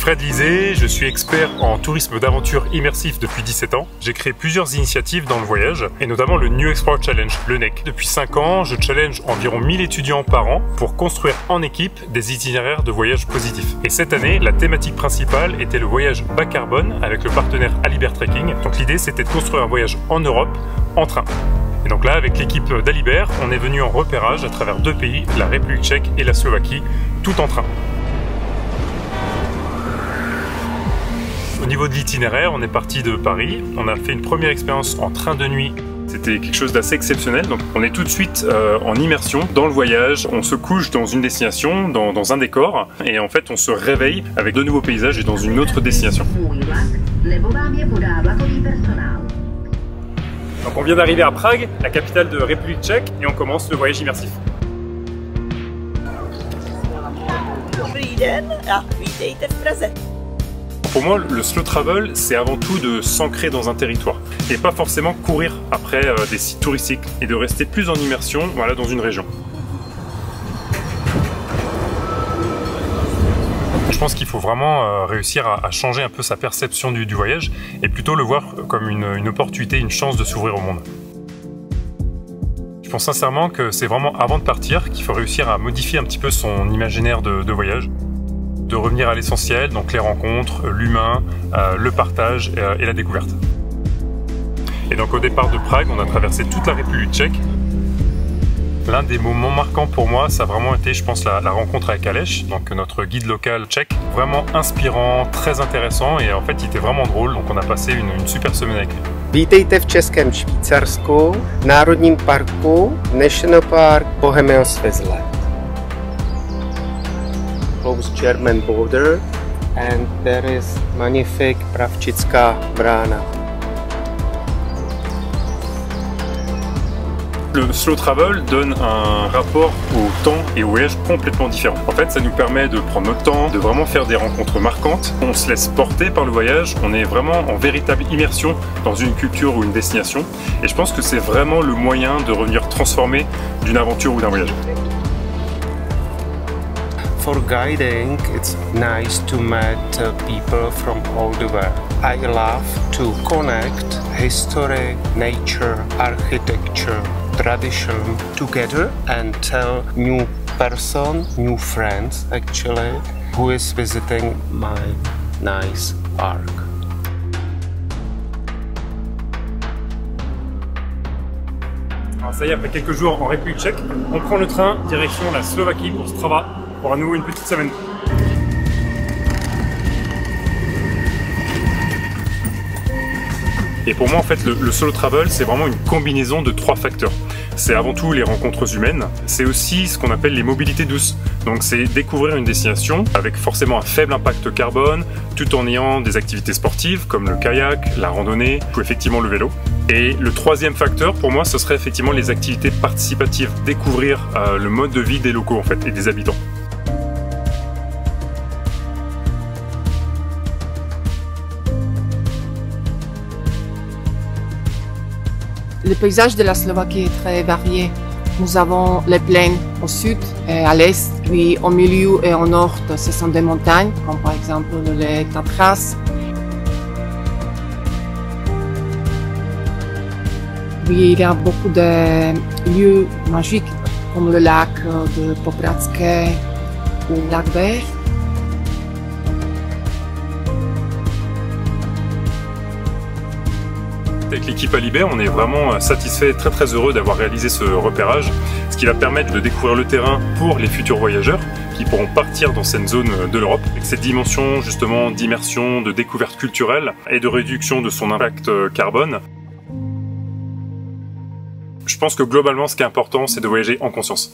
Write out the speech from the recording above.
Fred Lisée, je suis expert en tourisme d'aventure immersif depuis 17 ans. J'ai créé plusieurs initiatives dans le voyage, et notamment le New Explorer Challenge, le NEC. Depuis 5 ans, je challenge environ 1000 étudiants par an pour construire en équipe des itinéraires de voyage positifs. Et cette année, la thématique principale était le voyage bas carbone avec le partenaire Alibert Trekking. Donc l'idée, c'était de construire un voyage en Europe, en train. Et donc là, avec l'équipe d'Alibert, on est venu en repérage à travers 2 pays, la République tchèque et la Slovaquie, tout en train. Au niveau de l'itinéraire, on est parti de Paris. On a fait une première expérience en train de nuit. C'était quelque chose d'assez exceptionnel. Donc on est tout de suite en immersion dans le voyage. On se couche dans une destination, dans un décor. Et en fait, on se réveille avec de nouveaux paysages et dans une autre destination. Donc on vient d'arriver à Prague, la capitale de République tchèque, et on commence le voyage immersif. Dobrý den a vítejte v Praze. Pour moi, le slow travel, c'est avant tout de s'ancrer dans un territoire et pas forcément courir après des sites touristiques et de rester plus en immersion dans une région. Je pense qu'il faut vraiment réussir à changer un peu sa perception du voyage et plutôt le voir comme une opportunité, une chance de s'ouvrir au monde. Je pense sincèrement que c'est vraiment avant de partir qu'il faut réussir à modifier un petit peu son imaginaire de voyage. De revenir à l'essentiel, donc les rencontres, l'humain, le partage et la découverte. Et donc au départ de Prague, on a traversé toute la République tchèque. L'un des moments marquants pour moi, ça a vraiment été, je pense, la rencontre avec Aleš, donc notre guide local tchèque. Vraiment inspirant, très intéressant et en fait il était vraiment drôle, donc on a passé une super semaine avec lui. Vítejte v Českém Švýcarsku, v Národním parku National Park Bohemians-Vizlet. Close German border, and there is magnifique Pravčická brána. Le slow travel donne un rapport au temps et au voyage complètement différent. En fait, ça nous permet de prendre notre temps, de vraiment faire des rencontres marquantes. On se laisse porter par le voyage, on est vraiment en véritable immersion dans une culture ou une destination. Et je pense que c'est vraiment le moyen de revenir transformé d'une aventure ou d'un voyage. For guiding, it's nice to meet people from all the world. I love to connect history, nature, architecture, tradition together and tell new person, new friends actually, who is visiting my nice park. Alors ça y est, après quelques jours en République tchèque, on prend le train direction la Slovaquie pour Strava. Pour à nouveau une petite semaine. Et pour moi en fait le solo travel c'est vraiment une combinaison de 3 facteurs. C'est avant tout les rencontres humaines, c'est aussi ce qu'on appelle les mobilités douces. Donc c'est découvrir une destination avec forcément un faible impact carbone tout en ayant des activités sportives comme le kayak, la randonnée ou effectivement le vélo. Et le 3e facteur pour moi ce serait effectivement les activités participatives, découvrir le mode de vie des locaux en fait et des habitants. Le paysage de la Slovaquie est très varié. Nous avons les plaines au sud et à l'est, puis au milieu et au nord, ce sont des montagnes, comme par exemple les Tatras. Puis il y a beaucoup de lieux magiques, comme le lac de Popradské ou le lac Vert. Avec l'équipe Alibert, on est vraiment satisfait et très heureux d'avoir réalisé ce repérage, ce qui va permettre de découvrir le terrain pour les futurs voyageurs qui pourront partir dans cette zone de l'Europe, avec cette dimension justement d'immersion, de découverte culturelle et de réduction de son impact carbone. Je pense que globalement, ce qui est important, c'est de voyager en conscience.